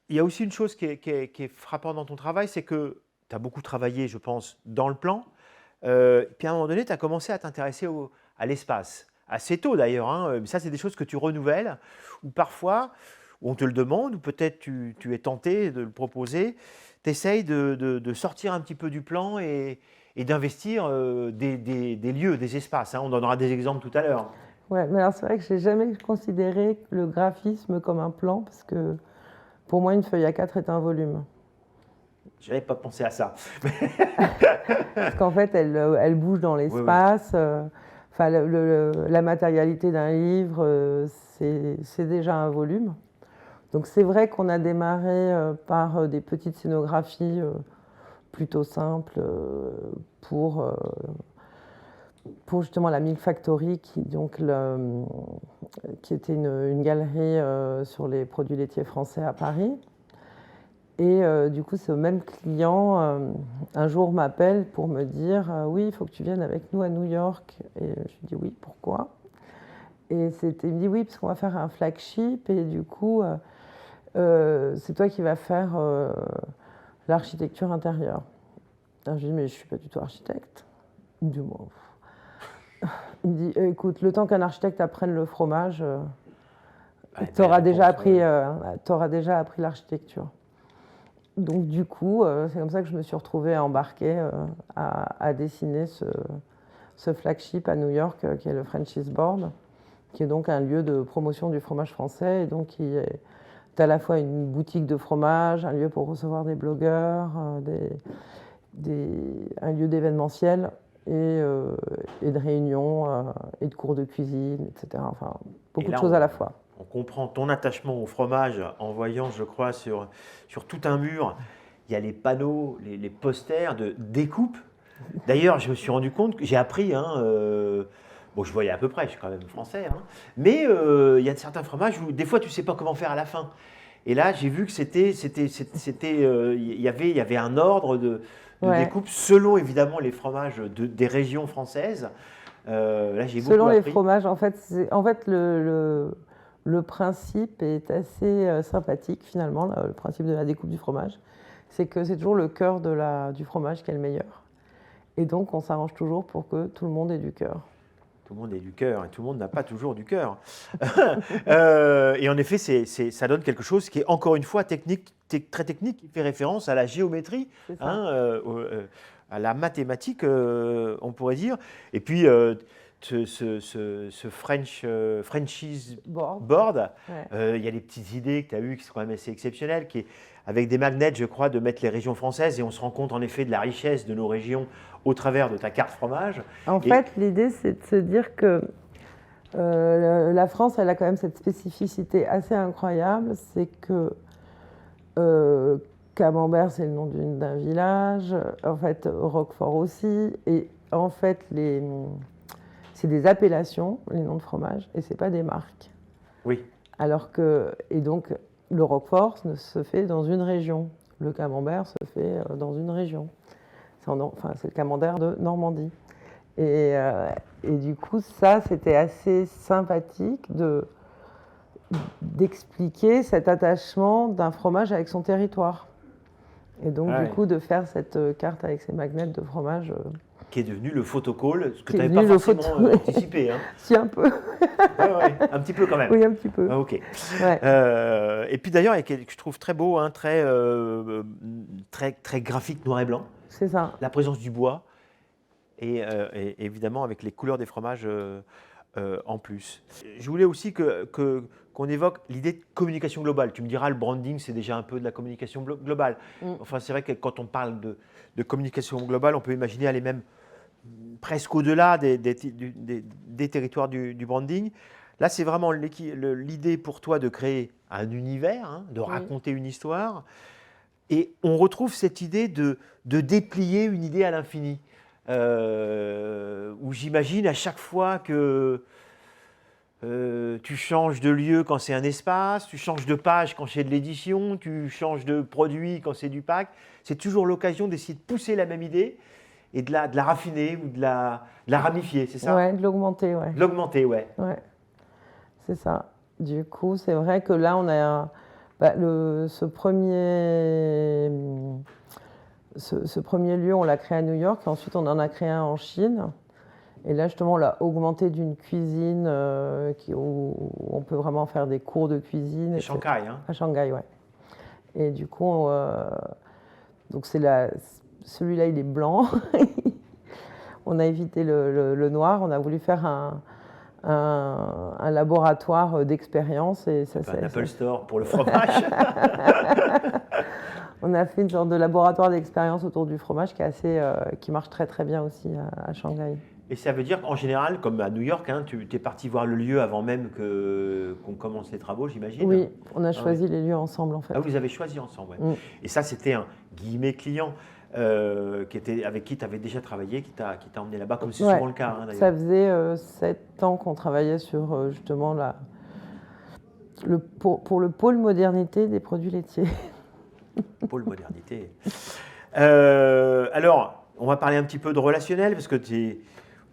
il y a aussi une chose qui est frappante dans ton travail, c'est que tu as beaucoup travaillé, je pense, dans le plan. Puis à un moment donné, tu as commencé à t'intéresser à l'espace. Assez tôt d'ailleurs, hein. Ça, c'est des choses que tu renouvelles, ou parfois, où on te le demande, ou peut-être tu es tenté de le proposer. Tu essayes de sortir un petit peu du plan et d'investir des lieux, des espaces, hein. On donnera des exemples tout à l'heure. Ouais, mais alors c'est vrai que j'ai jamais considéré le graphisme comme un plan parce que pour moi une feuille A4 est un volume. Je n'avais pas pensé à ça. Parce qu'en fait elle bouge dans Oui, oui. l'espace. Enfin, la matérialité d'un livre, c'est déjà un volume. Donc c'est vrai qu'on a démarré par des petites scénographies plutôt simples pour, euh, pour justement la Milk Factory, qui était une galerie sur les produits laitiers français à Paris. Et du coup, ce même client, un jour, m'appelle pour me dire oui, il faut que tu viennes avec nous à New York. Et je lui dis oui, pourquoi? Et il me dit oui, parce qu'on va faire un flagship. Et du coup, c'est toi qui vas faire l'architecture intérieure. Alors, je lui dis mais je ne suis pas du tout architecte. Il me dit, bon. Il me dit écoute, le temps qu'un architecte apprenne le fromage, Ouais, tu auras belle déjà réponse. appris, l'architecture. Donc du coup, c'est comme ça que je me suis retrouvée embarquée à dessiner ce flagship à New York, qui est le Frenchies Board, qui est donc un lieu de promotion du fromage français, et donc qui est à la fois une boutique de fromage, un lieu pour recevoir des blogueurs, un lieu d'événementiel et de réunions et de cours de cuisine, etc. Enfin, Et beaucoup de là, choses à la fois. on comprend ton attachement au fromage en voyant, je crois, sur tout un mur, il y a les panneaux, les posters de découpe. D'ailleurs, je me suis rendu compte que j'ai appris, hein, bon, je voyais à peu près, je suis quand même français, hein, mais il y a certains fromages où des fois tu sais pas comment faire à la fin. Et là, j'ai vu que il y avait un ordre de Ouais. découpe selon évidemment les fromages des régions françaises. Là, j'ai beaucoup Selon les appris. fromages, en fait le principe est assez sympathique finalement, le principe de la découpe du fromage. C'est que c'est toujours le cœur du fromage qui est le meilleur. Et donc on s'arrange toujours pour que tout le monde ait du cœur. Tout le monde est du cœur et tout le monde n'a pas toujours du cœur. Et en effet, ça donne quelque chose qui est encore une fois très technique, qui fait référence à la géométrie, C'est ça. hein, à la mathématique, on pourrait dire. Et puis, ce Frenchies Board. Board, Ouais. il y a des petites idées que tu as eues qui sont quand même assez exceptionnelles, avec des magnets, je crois, de mettre les régions françaises, et on se rend compte en effet de la richesse de nos régions au travers de ta carte fromage. En Et fait, l'idée, c'est de se dire que la France, elle a quand même cette spécificité assez incroyable, c'est que euh, Camembert, c'est le nom d'un village, en fait, Roquefort aussi, et en fait, c'est des appellations, les noms de fromage, et c'est pas des marques. oui, Et donc, le Roquefort se fait dans une région, le Camembert se fait dans une région. C'est le Camembert de Normandie. Et, euh, et du coup, ça, c'était assez sympathique d'expliquer cet attachement d'un fromage avec son territoire. Et donc, du ouais, coup, de faire cette carte avec ces magnets de fromage qui est devenu le photocall, ce que qui tu est n'avais pas devenu le forcément photo. anticipé. Hein. Si, un peu. Ouais, ouais, un petit peu quand même. Oui, un petit peu. Ah, ok. Ouais, Et puis d'ailleurs, il y a quelque que je trouve très beau, hein, très graphique noir et blanc, c'est ça. la présence du bois et évidemment avec les couleurs des fromages en plus. Je voulais aussi qu'on évoque l'idée de communication globale. Tu me diras, le branding, c'est déjà un peu de la communication globale. Mm. Enfin, c'est vrai que quand on parle de communication globale, on peut imaginer aller même presque au-delà des territoires du branding. Là, c'est vraiment l'idée pour toi de créer un univers, hein, de Mm. raconter une histoire. Et on retrouve cette idée de déplier une idée à l'infini. Où j'imagine à chaque fois que tu changes de lieu quand c'est un espace, tu changes de page quand c'est de l'édition, tu changes de produit quand c'est du pack, c'est toujours l'occasion d'essayer de pousser la même idée et de la raffiner ou de la ramifier, c'est ça? Ouais, de l'augmenter, ouais. De l'augmenter, ouais. Ouais, c'est ça. Du coup, c'est vrai que là, Ce premier lieu, on l'a créé à New York, et ensuite on en a créé un en Chine. Et là, justement, on l'a augmenté d'une cuisine où on peut vraiment faire des cours de cuisine. À Shanghai, hein? À Shanghai, ouais. Et du coup, donc celui-là, il est blanc. On a évité le noir. On a voulu faire un laboratoire d'expérience. Un Apple Store pour le fromage. On a fait une sorte de laboratoire d'expérience autour du fromage qui marche très très bien aussi à Shanghai. Et ça veut dire qu'en général, comme à New York, hein, tu es parti voir le lieu avant même qu'on commence les travaux, j'imagine? Oui, on a choisi les lieux ensemble en fait. Ah, vous avez choisi ensemble, ouais. Et ça, c'était un guillemet client avec qui tu avais déjà travaillé, qui t'a emmené là-bas, comme c'est souvent le cas, hein, d'ailleurs. Ça faisait 7 ans qu'on travaillait sur justement pour le pôle modernité des produits laitiers. Pôle modernité. Alors, on va parler un petit peu de relationnel, parce que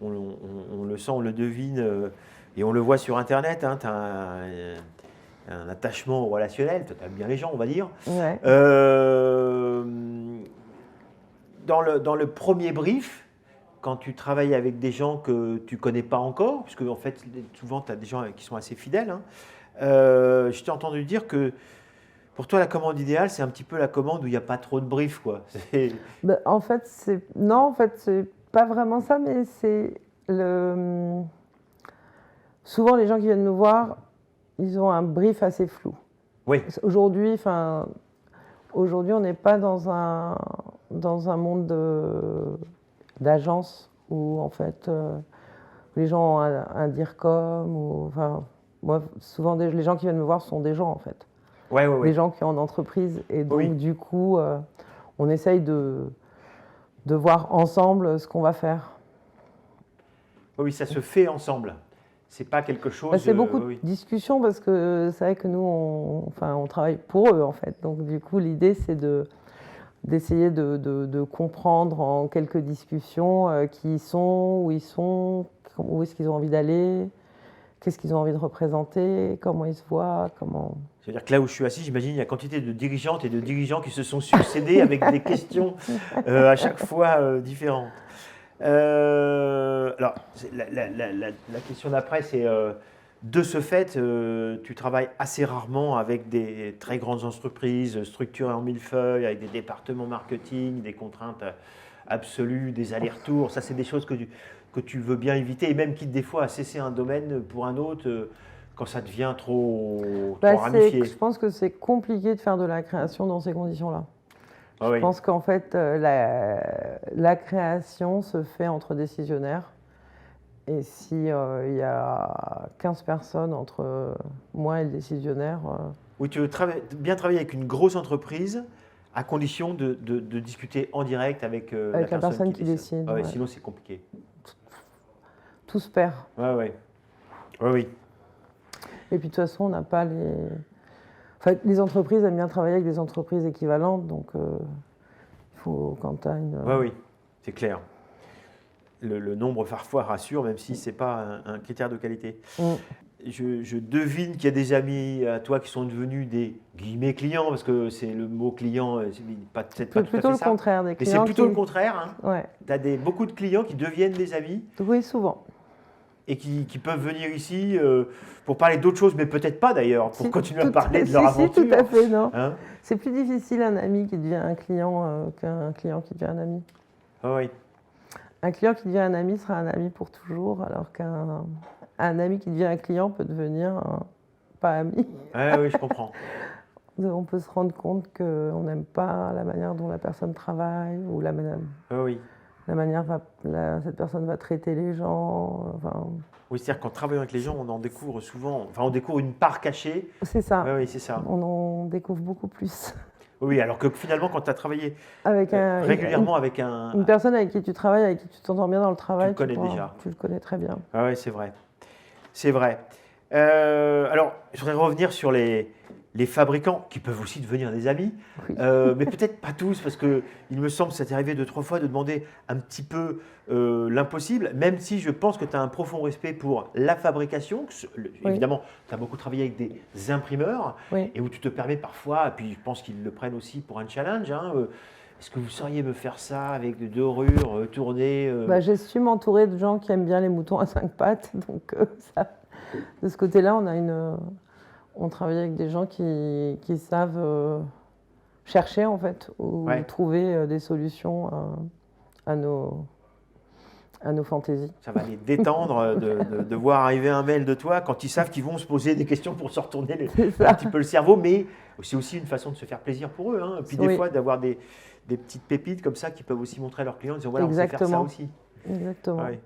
on le sent, on le devine, et on le voit sur Internet, hein, tu as un attachement relationnel, tu aimes bien les gens, on va dire. Ouais. Dans le premier brief, quand tu travailles avec des gens que tu ne connais pas encore, puisque en fait, souvent, tu as des gens qui sont assez fidèles, hein, je t'ai entendu dire que pour toi, la commande idéale, c'est un petit peu la commande où il n'y a pas trop de brief, quoi. En fait, c'est pas vraiment ça, mais c'est souvent les gens qui viennent nous voir, ils ont un brief assez flou. Oui. Aujourd'hui, on n'est pas dans un monde d'agence où en fait les gens ont un DIRCOM moi, souvent les gens qui viennent me voir sont des gens en fait. Ouais. Des gens qui ont en entreprise et donc du coup on essaye de voir ensemble ce qu'on va faire. Oui, ça se fait ensemble. C'est pas quelque chose. C'est beaucoup de discussions parce que c'est vrai que nous on travaille pour eux en fait. Donc du coup l'idée c'est d'essayer de comprendre en quelques discussions qui ils sont, où est-ce qu'ils ont envie d'aller, qu'est-ce qu'ils ont envie de représenter, comment ils se voient, comment. C'est-à-dire que là où je suis assis, j'imagine il y a quantité de dirigeantes et de dirigeants qui se sont succédés avec des questions à chaque fois différentes. Alors, la question d'après, c'est de ce fait, tu travailles assez rarement avec des très grandes entreprises structurées en millefeuille, avec des départements marketing, des contraintes absolues, des allers-retours. Ça, c'est des choses que tu veux bien éviter et même quitte des fois à cesser un domaine pour un autre quand ça devient trop ramifié. Je pense que c'est compliqué de faire de la création dans ces conditions-là. Je pense qu'en fait, la création se fait entre décisionnaires. Et s'il y a 15 personnes entre moi et le décisionnaire. Oui, tu veux bien travailler avec une grosse entreprise à condition de discuter en direct avec la personne qui décide. Ouais. Sinon, c'est compliqué. Tout se perd. Oui. Et puis de toute façon, on n'a pas les. Enfin, les entreprises aiment bien travailler avec des entreprises équivalentes, donc il faut quand tu as une. Oui, c'est clair. Le nombre parfois rassure, même si ce n'est pas un critère de qualité. Je devine qu'il y a des amis à toi qui sont devenus des guillemets clients, parce que c'est le mot client, peut-être pas tout à fait ça. Plutôt le contraire des clients. Mais c'est plutôt le contraire. Hein. Ouais. Tu as beaucoup de clients qui deviennent des amis. Oui, souvent. Et qui peuvent venir ici pour parler d'autres choses, mais peut-être pas d'ailleurs, pour continuer à parler de leur aventure. Tout à fait, non. Hein? C'est plus difficile un ami qui devient un client qu'un client qui devient un ami. Oui. Un client qui devient un ami sera un ami pour toujours, alors qu'un ami qui devient un client peut devenir pas ami. Oui, je comprends. On peut se rendre compte qu'on n'aime pas la manière dont la personne travaille ou la manière cette personne va traiter les gens. Oui, c'est-à-dire qu'en travaillant avec les gens, on en découvre souvent, on découvre une part cachée. C'est ça. Oui, c'est ça. On en découvre beaucoup plus. Oui, alors que finalement, quand tu as travaillé régulièrement avec une personne avec qui tu travailles, avec qui tu t'entends bien dans le travail, tu le connais déjà. Tu le connais très bien. Oui, c'est vrai. C'est vrai. Alors, je voudrais revenir sur les les fabricants, qui peuvent aussi devenir des amis, Oui. mais peut-être pas tous, parce qu'il me semble que ça t'est arrivé 2-3 fois de demander un petit peu l'impossible, même si je pense que tu as un profond respect pour la fabrication. Évidemment, tu as beaucoup travaillé avec des imprimeurs, Oui. et où tu te permets parfois, et puis je pense qu'ils le prennent aussi pour un challenge, hein, est-ce que vous sauriez me faire ça avec des dorures tournées Bah, j'ai su m'entourer de gens qui aiment bien les moutons à 5 pattes. Donc, de ce côté-là, on travaille avec des gens qui savent chercher, en fait, ou Ouais. trouver des solutions à nos fantaisies. Ça va les détendre de voir arriver un mail de toi quand ils savent qu'ils vont se poser des questions pour se retourner C'est ça. un petit peu le cerveau, mais c'est aussi une façon de se faire plaisir pour eux, hein. Et puis des Oui. fois d'avoir des petites pépites comme ça qui peuvent aussi montrer à leurs clients en disant voilà, on sait faire ça Exactement. aussi. Exactement. Ouais.